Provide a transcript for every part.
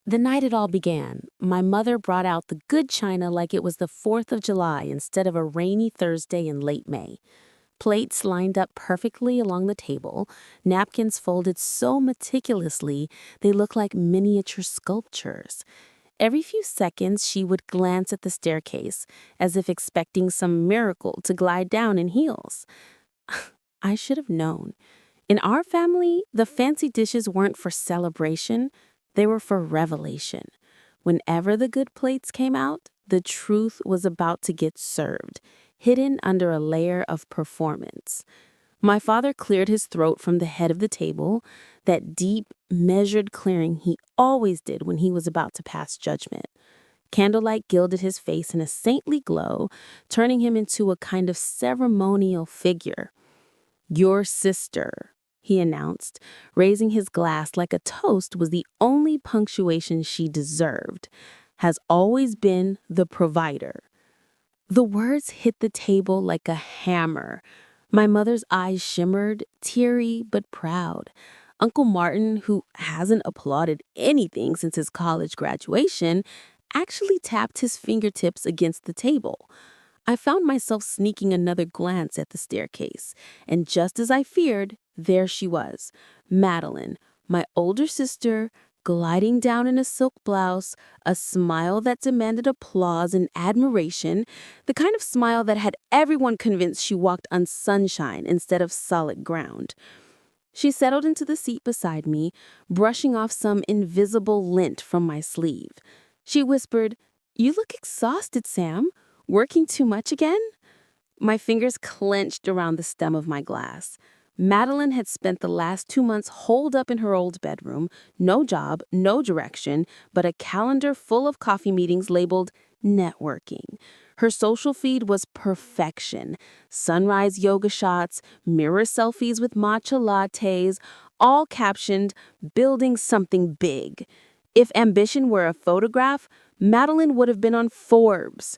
The night it all began, my mother brought out the good china like it was the 4th of July instead of a rainy Thursday in late May. Plates lined up perfectly along the table, napkins folded so meticulously they looked like miniature sculptures. Every few seconds, she would glance at the staircase, as if expecting some miracle to glide down in heels. I should have known. In our family, the fancy dishes weren't for celebration, they were for revelation. Whenever the good plates came out, the truth was about to get served, hidden under a layer of performance. My father cleared his throat from the head of the table, that deep, measured clearing he always did when he was about to pass judgment. Candlelight gilded his face in a saintly glow, turning him into a kind of ceremonial figure. "Your sister," he announced, raising his glass like a toast was the only punctuation she deserved, "has always been the provider." The words hit the table like a hammer. My mother's eyes shimmered, teary but proud. Uncle Martin, who hasn't applauded anything since his college graduation, actually tapped his fingertips against the table. I found myself sneaking another glance at the staircase, and just as I feared, there she was, Madeline, my older sister, gliding down in a silk blouse, a smile that demanded applause and admiration, the kind of smile that had everyone convinced she walked on sunshine instead of solid ground. She settled into the seat beside me, brushing off some invisible lint from my sleeve. She whispered, "You look exhausted, Sam. Working too much again?" My fingers clenched around the stem of my glass. Madeline had spent the last 2 months holed up in her old bedroom, no job, no direction, but a calendar full of coffee meetings labeled networking. Her social feed was perfection. Sunrise yoga shots, mirror selfies with matcha lattes, all captioned, "Building something big." If ambition were a photograph, Madeline would have been on Forbes.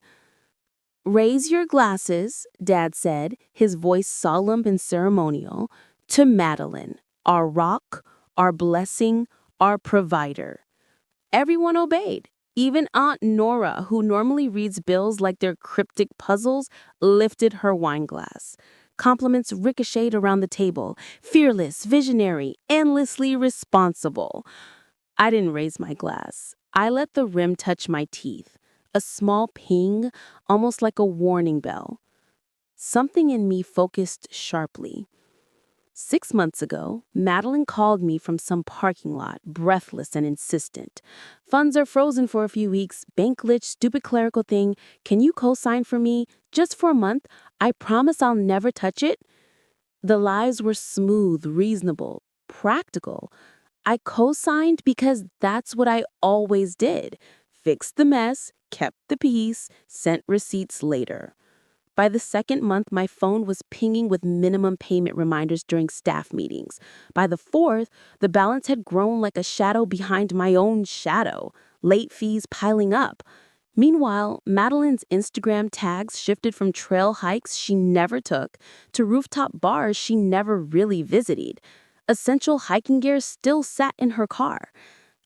"Raise your glasses," Dad said, his voice solemn and ceremonial, "to Madeline, our rock, our blessing, our provider." Everyone obeyed. Even Aunt Nora, who normally reads bills like they're cryptic puzzles, lifted her wine glass. Compliments ricocheted around the table. Fearless, visionary, endlessly responsible. I didn't raise my glass. I let the rim touch my teeth. A small ping, almost like a warning bell. Something in me focused sharply. 6 months ago, Madeline called me from some parking lot, breathless and insistent. "Funds are frozen for a few weeks. Bank glitch, stupid clerical thing. Can you co-sign for me? Just for a month. I promise I'll never touch it." The lies were smooth, reasonable, practical. I co-signed because that's what I always did. Fixed the mess, kept the peace, sent receipts later. By the second month, my phone was pinging with minimum payment reminders during staff meetings. By the fourth, the balance had grown like a shadow behind my own shadow, late fees piling up. Meanwhile, Madeline's Instagram tags shifted from trail hikes she never took to rooftop bars she never really visited. Essential hiking gear still sat in her car.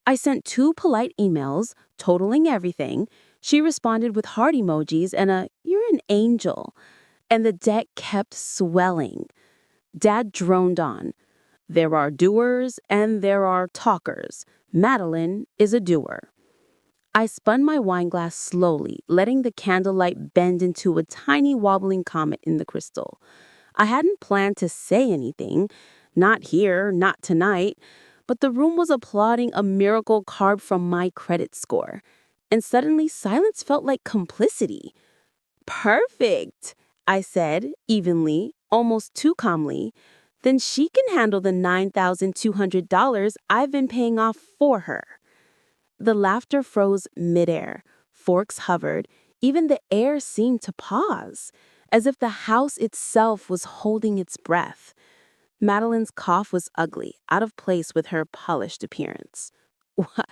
I sent 2 polite emails, totaling everything. She responded with heart emojis and a "you're an angel." And the debt kept swelling. Dad droned on. "There are doers and there are talkers. Madeline is a doer." I spun my wine glass slowly, letting the candlelight bend into a tiny wobbling comet in the crystal. I hadn't planned to say anything. Not here, not tonight. But the room was applauding a miracle carved from my credit score. And suddenly, silence felt like complicity. "Perfect," I said, evenly, almost too calmly. "Then she can handle the $9,200 I've been paying off for her." The laughter froze midair. Forks hovered. Even the air seemed to pause, as if the house itself was holding its breath. Madeline's cough was ugly, out of place with her polished appearance. "What?"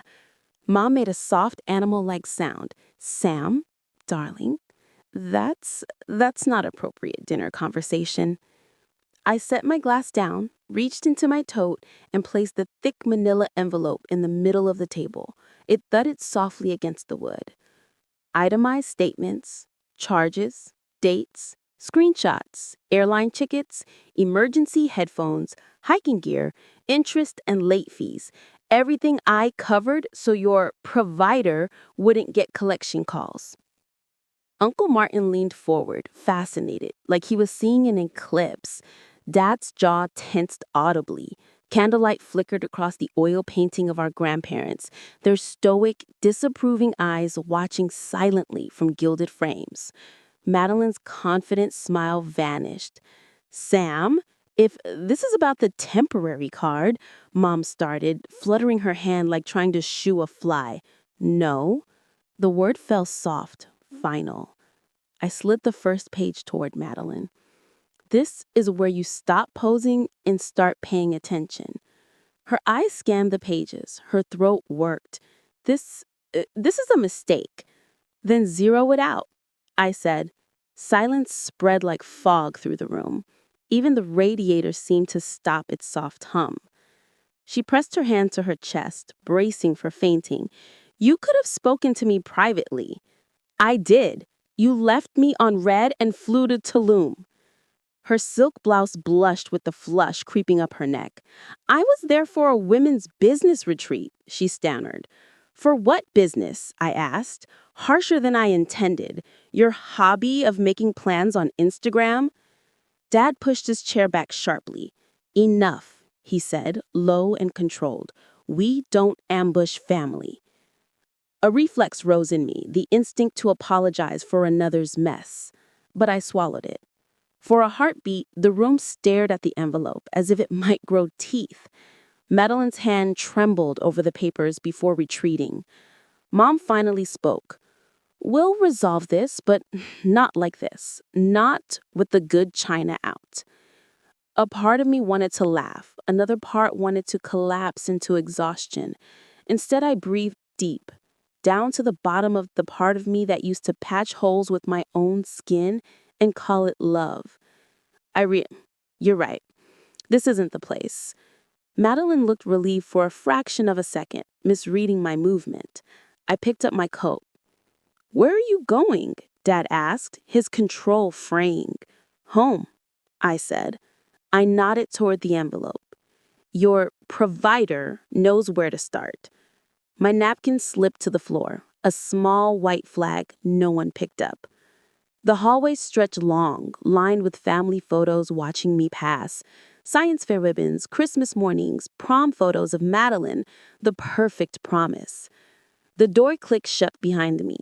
Mom made a soft animal-like sound. "Sam, darling, that's not appropriate dinner conversation." I set my glass down, reached into my tote, and placed the thick manila envelope in the middle of the table. It thudded softly against the wood. Itemized statements, charges, dates, screenshots, airline tickets, emergency headphones, hiking gear, interest, and late fees. Everything I covered so your provider wouldn't get collection calls. Uncle Martin leaned forward, fascinated, like he was seeing an eclipse. Dad's jaw tensed audibly. Candlelight flickered across the oil painting of our grandparents, their stoic, disapproving eyes watching silently from gilded frames. Madeline's confident smile vanished. Sam, if this is about the temporary card, Mom started, fluttering her hand like trying to shoo a fly. No. The word fell soft, final. I slid the first page toward Madeline. This is where you stop posing and start paying attention. Her eyes scanned the pages. Her throat worked. This is a mistake. Then zero it out, I said. Silence spread like fog through the room. Even the radiator seemed to stop its soft hum. She pressed her hand to her chest, bracing for fainting. You could have spoken to me privately. I did. You left me on red and flew to Tulum. Her silk blouse blushed with the flush creeping up her neck. I was there for a women's business retreat, she stammered. For what business? I asked, harsher than I intended. Your hobby of making plans on Instagram? Dad pushed his chair back sharply. Enough, he said, low and controlled. We don't ambush family. A reflex rose in me, the instinct to apologize for another's mess. But I swallowed it. For a heartbeat, the room stared at the envelope as if it might grow teeth. Madeline's hand trembled over the papers before retreating. Mom finally spoke. We'll resolve this, but not like this. Not with the good china out. A part of me wanted to laugh. Another part wanted to collapse into exhaustion. Instead, I breathed deep, down to the bottom of the part of me that used to patch holes with my own skin and call it love. You're right. This isn't the place. Madeline looked relieved for a fraction of a second, misreading my movement. I picked up my coat. Where are you going? Dad asked, his control fraying. Home, I said. I nodded toward the envelope. Your provider knows where to start. My napkin slipped to the floor, a small white flag no one picked up. The hallway stretched long, lined with family photos watching me pass. Science fair ribbons, Christmas mornings, prom photos of Madeline, the perfect promise. The door clicked shut behind me.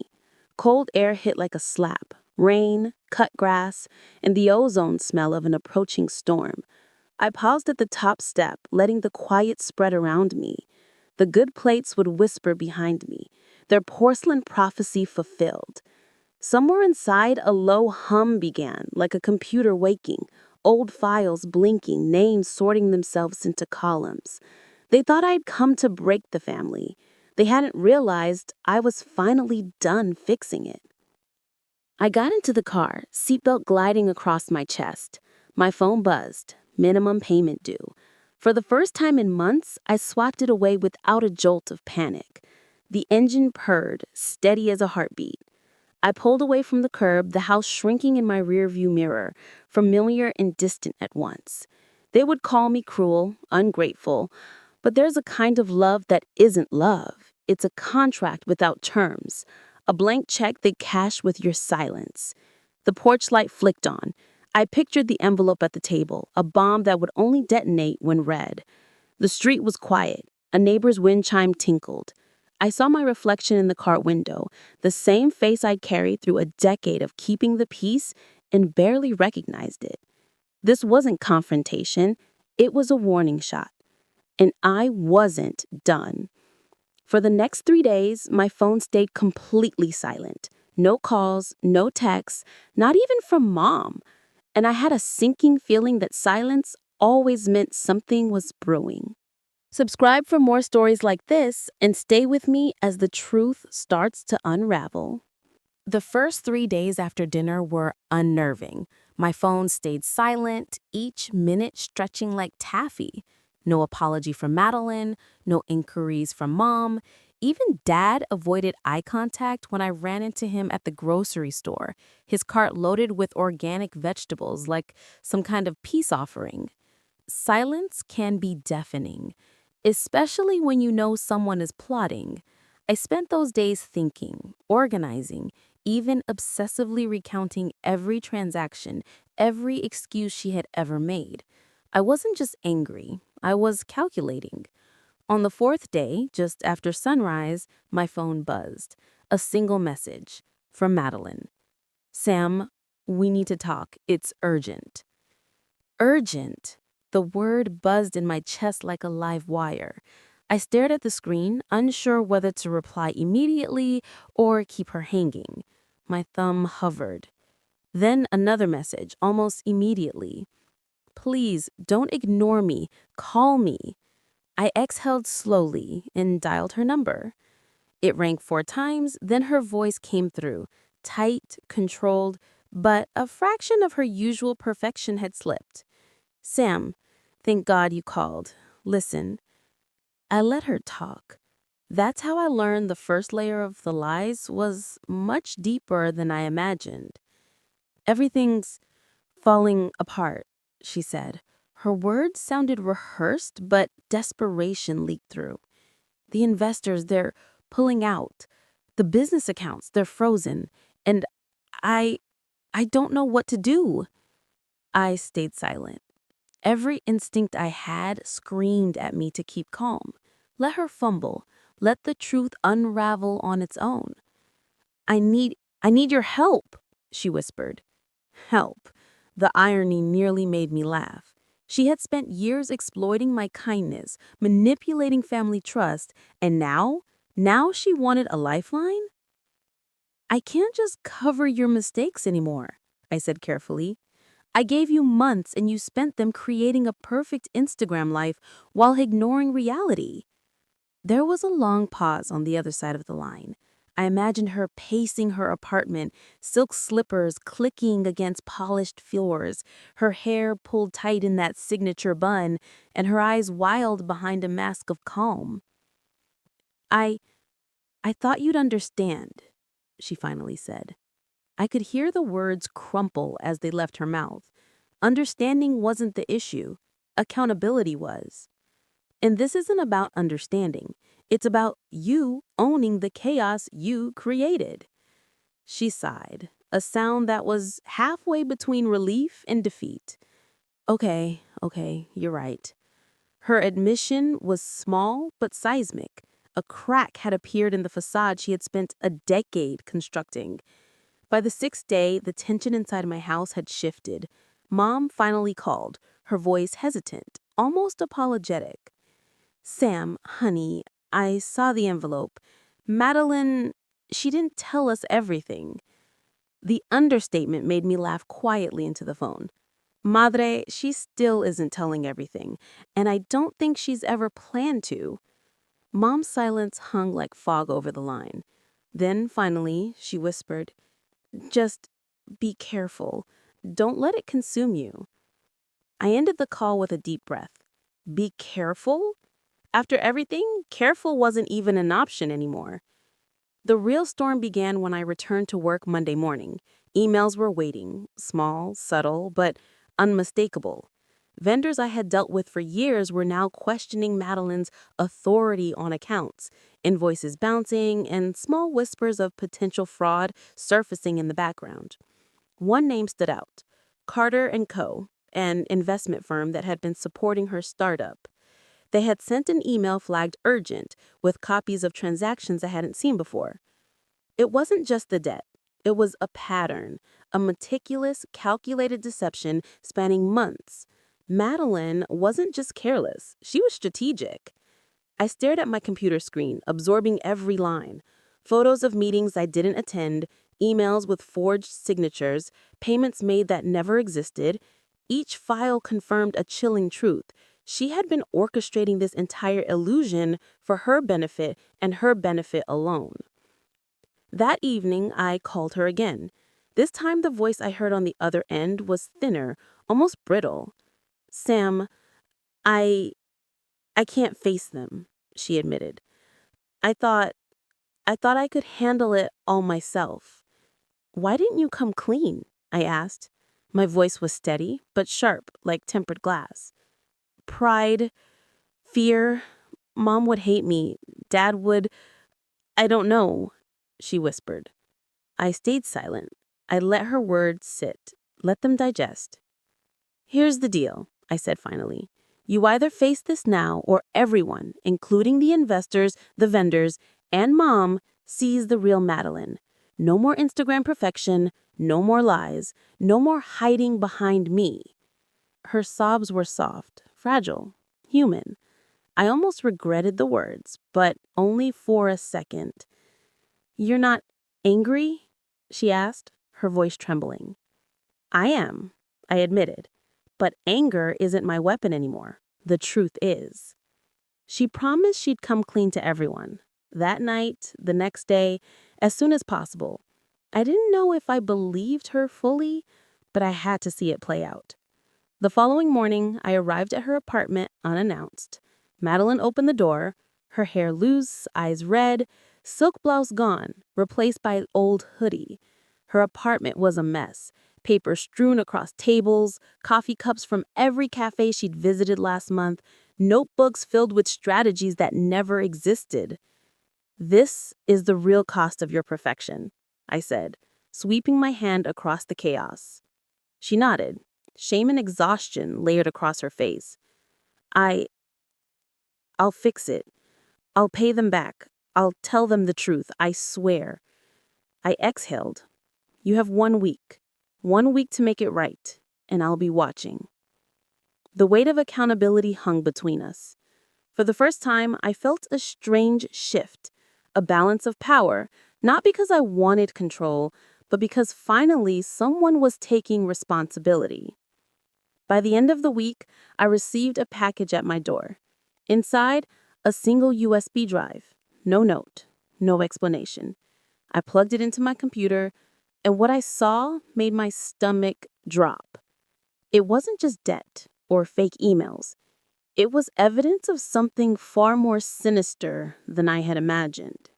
Cold air hit like a slap. Rain, cut grass, and the ozone smell of an approaching storm. I paused at the top step, letting the quiet spread around me. The good plates would whisper behind me, their porcelain prophecy fulfilled. Somewhere inside, a low hum began, like a computer waking, old files blinking, names sorting themselves into columns. They thought I'd come to break the family. They hadn't realized I was finally done fixing it. I got into the car, seatbelt gliding across my chest. My phone buzzed, minimum payment due. For the first time in months, I swapped it away without a jolt of panic. The engine purred, steady as a heartbeat. I pulled away from the curb, the house shrinking in my rearview mirror, familiar and distant at once. They would call me cruel, ungrateful, but there's a kind of love that isn't love. It's a contract without terms, a blank check they cash with your silence. The porch light flicked on. I pictured the envelope at the table, a bomb that would only detonate when read. The street was quiet. A neighbor's wind chime tinkled. I saw my reflection in the car window, the same face I'd carried through a decade of keeping the peace, and barely recognized it. This wasn't confrontation. It was a warning shot. And I wasn't done. For the next 3 days, my phone stayed completely silent. No calls, no texts, not even from Mom. And I had a sinking feeling that silence always meant something was brewing. Subscribe for more stories like this and stay with me as the truth starts to unravel. The first 3 days after dinner were unnerving. My phone stayed silent, each minute stretching like taffy. No apology from Madeline, no inquiries from Mom. Even Dad avoided eye contact when I ran into him at the grocery store, his cart loaded with organic vegetables like some kind of peace offering. Silence can be deafening, especially when you know someone is plotting. I spent those days thinking, organizing, even obsessively recounting every transaction, every excuse she had ever made. I wasn't just angry, I was calculating. On the fourth day, just after sunrise, my phone buzzed. A single message from Madeline. Sam, we need to talk. It's urgent. Urgent. The word buzzed in my chest like a live wire. I stared at the screen, unsure whether to reply immediately or keep her hanging. My thumb hovered. Then another message, almost immediately. Please, don't ignore me. Call me. I exhaled slowly and dialed her number. It rang 4 times, then her voice came through, tight, controlled, but a fraction of her usual perfection had slipped. Sam, thank God you called. Listen, I let her talk. That's how I learned the first layer of the lies was much deeper than I imagined. Everything's falling apart, she said. Her words sounded rehearsed, but desperation leaked through. The investors, they're pulling out. The business accounts, they're frozen. And I I don't know what to do. I stayed silent. Every instinct I had screamed at me to keep calm. Let her fumble. Let the truth unravel on its own. I need your help, she whispered. Help. The irony nearly made me laugh. She had spent years exploiting my kindness, manipulating family trust, and now she wanted a lifeline? I can't just cover your mistakes anymore, I said carefully. I gave you months and you spent them creating a perfect Instagram life while ignoring reality. There was a long pause on the other side of the line. I imagined her pacing her apartment, silk slippers clicking against polished floors, her hair pulled tight in that signature bun, and her eyes wild behind a mask of calm. I I thought you'd understand, she finally said. I could hear the words crumple as they left her mouth. Understanding wasn't the issue. Accountability was. And this isn't about understanding. It's about you owning the chaos you created. She sighed, a sound that was halfway between relief and defeat. Okay, you're right. Her admission was small but seismic. A crack had appeared in the facade she had spent a decade constructing. By the sixth day, the tension inside my house had shifted. Mom finally called, her voice hesitant, almost apologetic. Sam, honey, I saw the envelope. Madeline, she didn't tell us everything. The understatement made me laugh quietly into the phone. Madre, she still isn't telling everything, and I don't think she's ever planned to. Mom's silence hung like fog over the line. Then, finally, she whispered, just be careful. Don't let it consume you. I ended the call with a deep breath. Be careful? After everything, careful wasn't even an option anymore. The real storm began when I returned to work Monday morning. Emails were waiting, small, subtle, but unmistakable. Vendors I had dealt with for years were now questioning Madeline's authority on accounts, invoices bouncing, and small whispers of potential fraud surfacing in the background. One name stood out, Carter and Co., an investment firm that had been supporting her startup. They had sent an email flagged urgent with copies of transactions I hadn't seen before. It wasn't just the debt. It was a pattern, a meticulous, calculated deception spanning months. Madeline wasn't just careless, she was strategic. I stared at my computer screen, absorbing every line. Photos of meetings I didn't attend, emails with forged signatures, payments made that never existed. Each file confirmed a chilling truth. She had been orchestrating this entire illusion for her benefit and her benefit alone. That evening, I called her again. This time the voice I heard on the other end was thinner, almost brittle. "Sam, I I can't face them," she admitted. I thought I thought I could handle it all myself." "Why didn't you come clean?" I asked. My voice was steady, but sharp, like tempered glass. "Pride, fear. Mom would hate me. Dad would. I don't know," she whispered. I stayed silent. I let her words sit, let them digest. "Here's the deal," I said finally. "You either face this now or everyone, including the investors, the vendors, and Mom, sees the real Madeline. No more Instagram perfection, no more lies, no more hiding behind me." Her sobs were soft, fragile, human. I almost regretted the words, but only for a second. "You're not angry?" she asked, her voice trembling. "I am," I admitted. "But anger isn't my weapon anymore. The truth is." She promised she'd come clean to everyone. That night, the next day, as soon as possible. I didn't know if I believed her fully, but I had to see it play out. The following morning, I arrived at her apartment unannounced. Madeline opened the door, her hair loose, eyes red, silk blouse gone, replaced by an old hoodie. Her apartment was a mess. Paper strewn across tables, coffee cups from every cafe she'd visited last month, notebooks filled with strategies that never existed. "This is the real cost of your perfection," I said, sweeping my hand across the chaos. She nodded. Shame and exhaustion layered across her face. I, "I'll fix it. I'll pay them back. I'll tell them the truth, I swear." I exhaled. "You have 1 week. 1 week to make it right, and I'll be watching." The weight of accountability hung between us. For the first time, I felt a strange shift, a balance of power, not because I wanted control, but because finally someone was taking responsibility. By the end of the week, I received a package at my door. Inside, a single USB drive. No note, no explanation. I plugged it into my computer, and what I saw made my stomach drop. It wasn't just debt or fake emails. It was evidence of something far more sinister than I had imagined.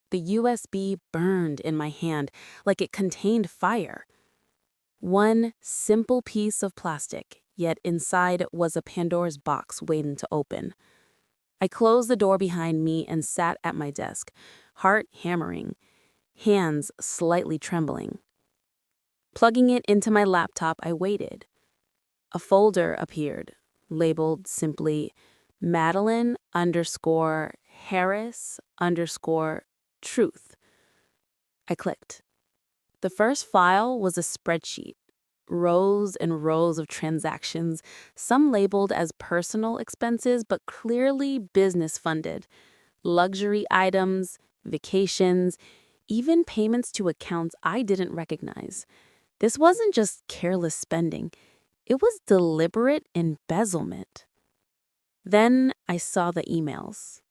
The USB burned in my hand like it contained fire. One simple piece of plastic, yet inside was a Pandora's box waiting to open. I closed the door behind me and sat at my desk, heart hammering, hands slightly trembling. Plugging it into my laptop, I waited. A folder appeared, labeled simply Madeline_Harris_truth. I clicked. The first file was a spreadsheet, rows and rows of transactions, some labeled as personal expenses but clearly business funded, luxury items, vacations, even payments to accounts I didn't recognize. This wasn't just careless spending, it was deliberate embezzlement. Then I saw the emails,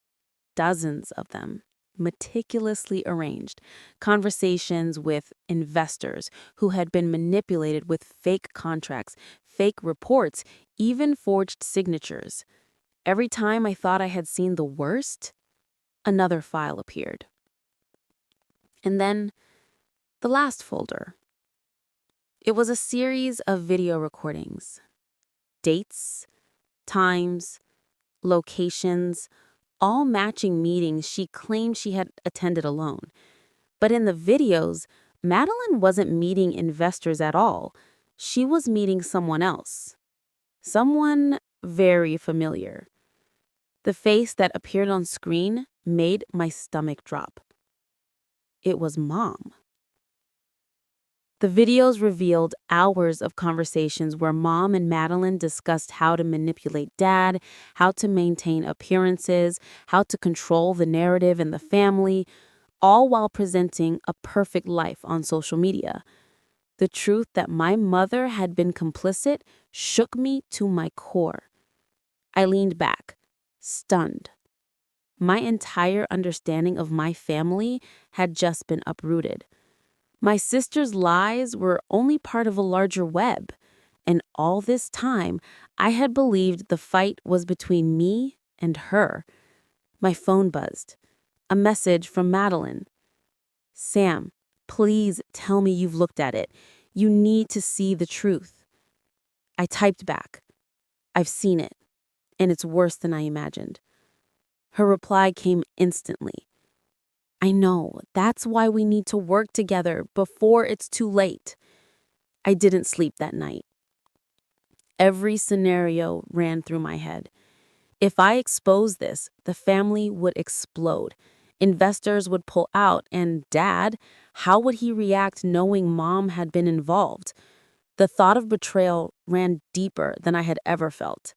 dozens of them, meticulously arranged, conversations with investors who had been manipulated with fake contracts, fake reports, even forged signatures. Every time I thought I had seen the worst, another file appeared. And then the last folder. It was a series of video recordings, dates, times, locations, all matching meetings she claimed she had attended alone. But in the videos, Madeline wasn't meeting investors at all. She was meeting someone else. Someone very familiar. The face that appeared on screen made my stomach drop. It was Mom. The videos revealed hours of conversations where Mom and Madeline discussed how to manipulate Dad, how to maintain appearances, how to control the narrative in the family, all while presenting a perfect life on social media. The truth that my mother had been complicit shook me to my core. I leaned back, stunned. My entire understanding of my family had just been uprooted. My sister's lies were only part of a larger web, and all this time, I had believed the fight was between me and her. My phone buzzed. A message from Madeline. "Sam, please tell me you've looked at it. You need to see the truth." I typed back. "I've seen it, and it's worse than I imagined." Her reply came instantly. "I know. That's why we need to work together before it's too late." I didn't sleep that night. Every scenario ran through my head. If I exposed this, the family would explode. Investors would pull out, and Dad, how would he react knowing Mom had been involved? The thought of betrayal ran deeper than I had ever felt.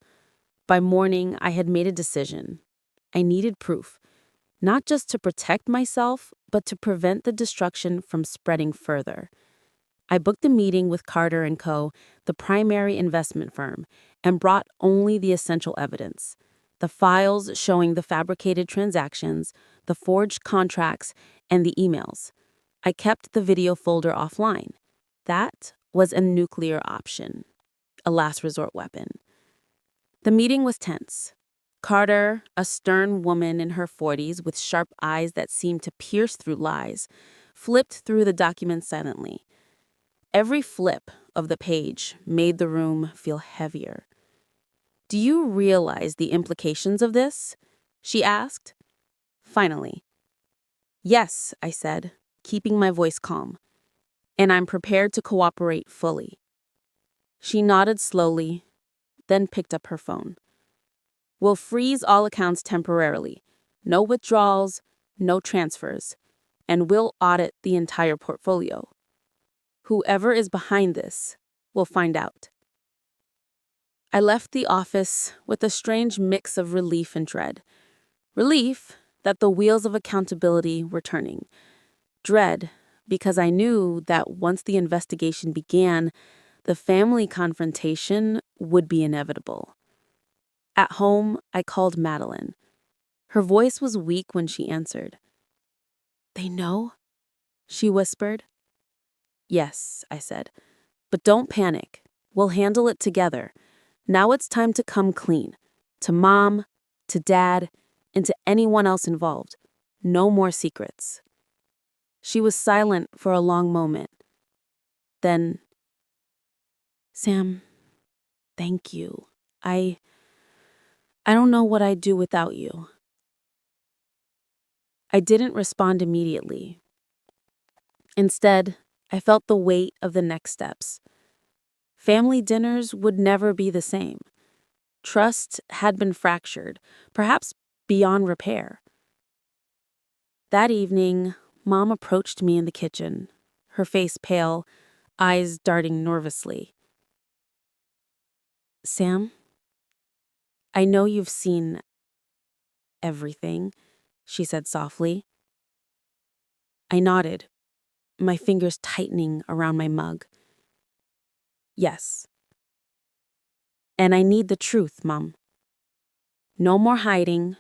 By morning, I had made a decision. I needed proof, not just to protect myself, but to prevent the destruction from spreading further. I booked a meeting with Carter & Co., the primary investment firm, and brought only the essential evidence: the files showing the fabricated transactions, the forged contracts, and the emails. I kept the video folder offline. That was a nuclear option, a last resort weapon. The meeting was tense. Carter, a stern woman in her 40s with sharp eyes that seemed to pierce through lies, flipped through the documents silently. Every flip of the page made the room feel heavier. "Do you realize the implications of this?" she asked. Finally. "Yes," I said, keeping my voice calm. "And I'm prepared to cooperate fully." She nodded slowly, then picked up her phone. "We'll freeze all accounts temporarily. No withdrawals, no transfers. And we'll audit the entire portfolio. Whoever is behind this will find out." I left the office with a strange mix of relief and dread. Relief that the wheels of accountability were turning. Dread because I knew that once the investigation began, the family confrontation would be inevitable. At home, I called Madeline. Her voice was weak when she answered. "They know?" she whispered. "Yes," I said. "But don't panic. We'll handle it together. Now it's time to come clean. To Mom, to Dad, and to anyone else involved. No more secrets." She was silent for a long moment. Then, "Sam, thank you. I don't know what I'd do without you." I didn't respond immediately. Instead, I felt the weight of the next steps. Family dinners would never be the same. Trust had been fractured, perhaps beyond repair. That evening, Mom approached me in the kitchen, her face pale, eyes darting nervously. "Sam, I know you've seen everything," she said softly. I nodded, my fingers tightening around my mug. "Yes. And I need the truth, Mom. No more hiding,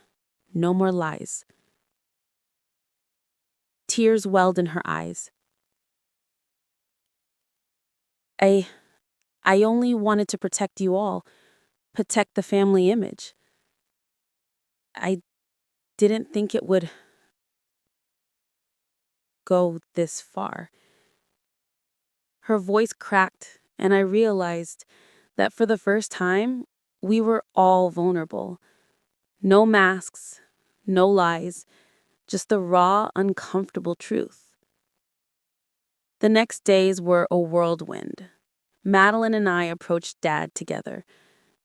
no more lies." Tears welled in her eyes. I only wanted to protect you all, protect the family image. I didn't think it would go this far." Her voice cracked, and I realized that for the first time, we were all vulnerable. No masks, no lies, just the raw, uncomfortable truth. The next days were a whirlwind. Madeline and I approached Dad together.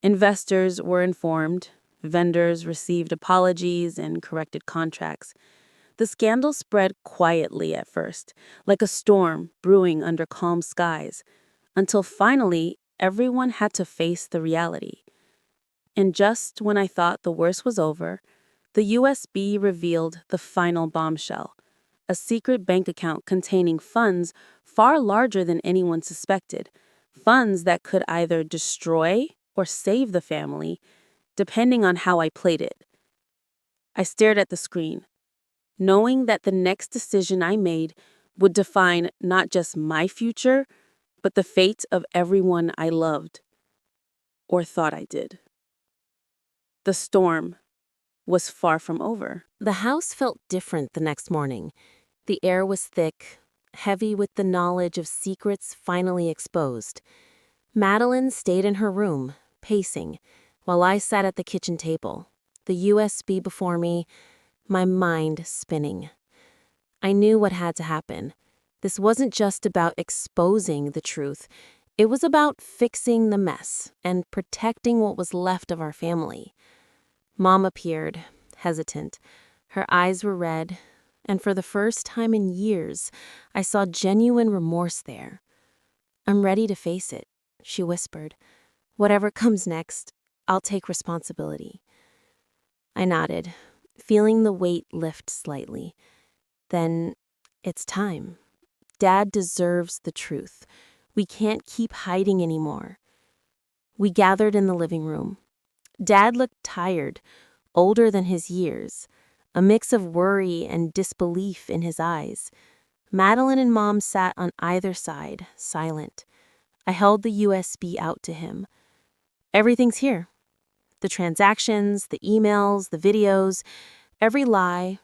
Investors were informed, vendors received apologies and corrected contracts. The scandal spread quietly at first, like a storm brewing under calm skies, until finally everyone had to face the reality. And just when I thought the worst was over, the USB revealed the final bombshell: a secret bank account containing funds far larger than anyone suspected, funds that could either destroy or save the family, depending on how I played it. I stared at the screen, knowing that the next decision I made would define not just my future, but the fate of everyone I loved or thought I did. The storm was far from over. The house felt different the next morning. The air was thick, heavy with the knowledge of secrets finally exposed. Madeline stayed in her room, pacing, while I sat at the kitchen table, the USB before me, my mind spinning. I knew what had to happen. This wasn't just about exposing the truth. It was about fixing the mess and protecting what was left of our family. Mom appeared, hesitant. Her eyes were red, and for the first time in years, I saw genuine remorse there. "I'm ready to face it," she whispered. "Whatever comes next, I'll take responsibility." I nodded, feeling the weight lift slightly. Then, it's time. Dad deserves the truth. We can't keep hiding anymore. We gathered in the living room. Dad looked tired, older than his years, a mix of worry and disbelief in his eyes. Madeline and Mom sat on either side, silent. I held the USB out to him. "Everything's here. The transactions, the emails, the videos, every lie,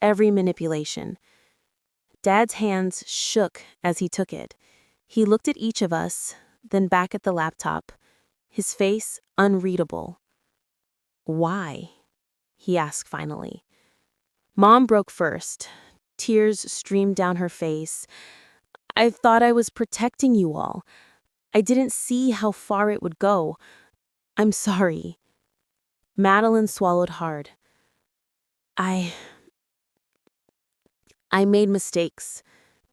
every manipulation." Dad's hands shook as he took it. He looked at each of us, then back at the laptop, his face unreadable. "Why?" he asked finally. Mom broke first. Tears streamed down her face. "I thought I was protecting you all. I didn't see how far it would go. I'm sorry." Madeline swallowed hard. I made mistakes.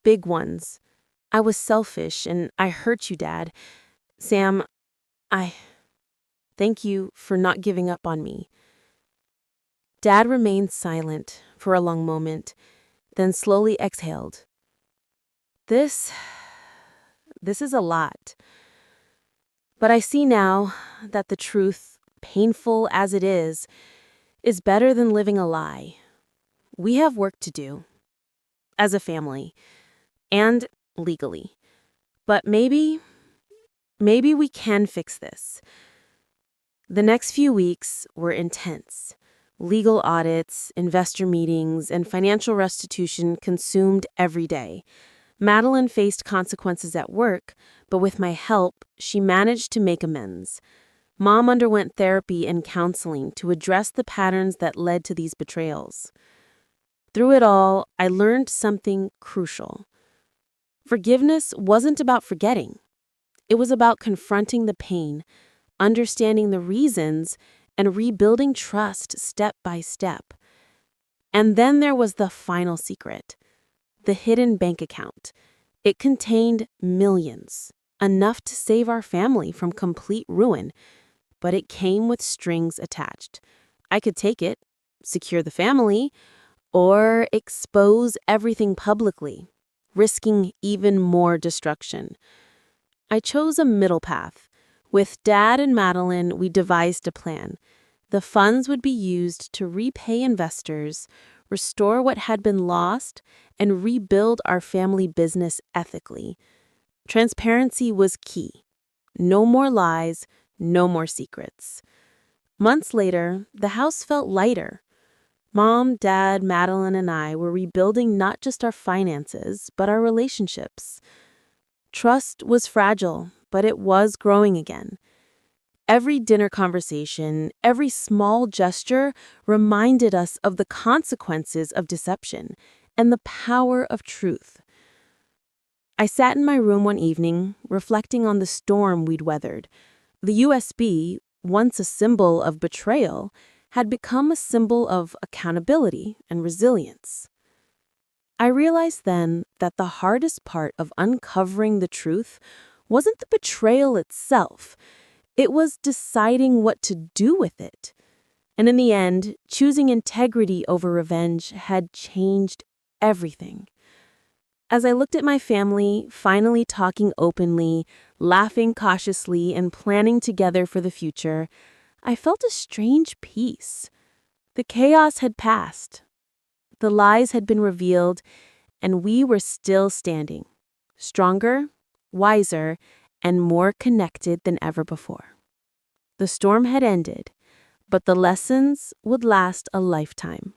Big ones. I was selfish and I hurt you, Dad. Sam, I thank you for not giving up on me." Dad remained silent for a long moment, then slowly exhaled. This is a lot. But I see now that the truth, painful as it is better than living a lie. We have work to do, as a family, and legally. But maybe we can fix this. The next few weeks were intense. Legal audits, investor meetings, and financial restitution consumed every day. Madeline faced consequences at work, but with my help, she managed to make amends. Mom underwent therapy and counseling to address the patterns that led to these betrayals. Through it all, I learned something crucial. Forgiveness wasn't about forgetting. It was about confronting the pain, understanding the reasons, and rebuilding trust step by step. And then there was the final secret, the hidden bank account. It contained millions, enough to save our family from complete ruin, but it came with strings attached. I could take it, secure the family, or expose everything publicly, risking even more destruction. I chose a middle path. With Dad and Madeline, we devised a plan. The funds would be used to repay investors, restore what had been lost, and rebuild our family business ethically. Transparency was key. No more lies, no more secrets. Months later, the house felt lighter. Mom, Dad, Madeline, and I were rebuilding not just our finances, but our relationships. Trust was fragile, but it was growing again. Every dinner conversation, every small gesture reminded us of the consequences of deception and the power of truth. I sat in my room one evening, reflecting on the storm we'd weathered. The USB, once a symbol of betrayal, had become a symbol of accountability and resilience. I realized then that the hardest part of uncovering the truth wasn't the betrayal itself. It was deciding what to do with it. And in the end, choosing integrity over revenge had changed everything. As I looked at my family, finally talking openly, laughing cautiously, and planning together for the future, I felt a strange peace. The chaos had passed. The lies had been revealed, And we were still standing, stronger, wiser, and more connected than ever before. The storm had ended, but the lessons would last a lifetime.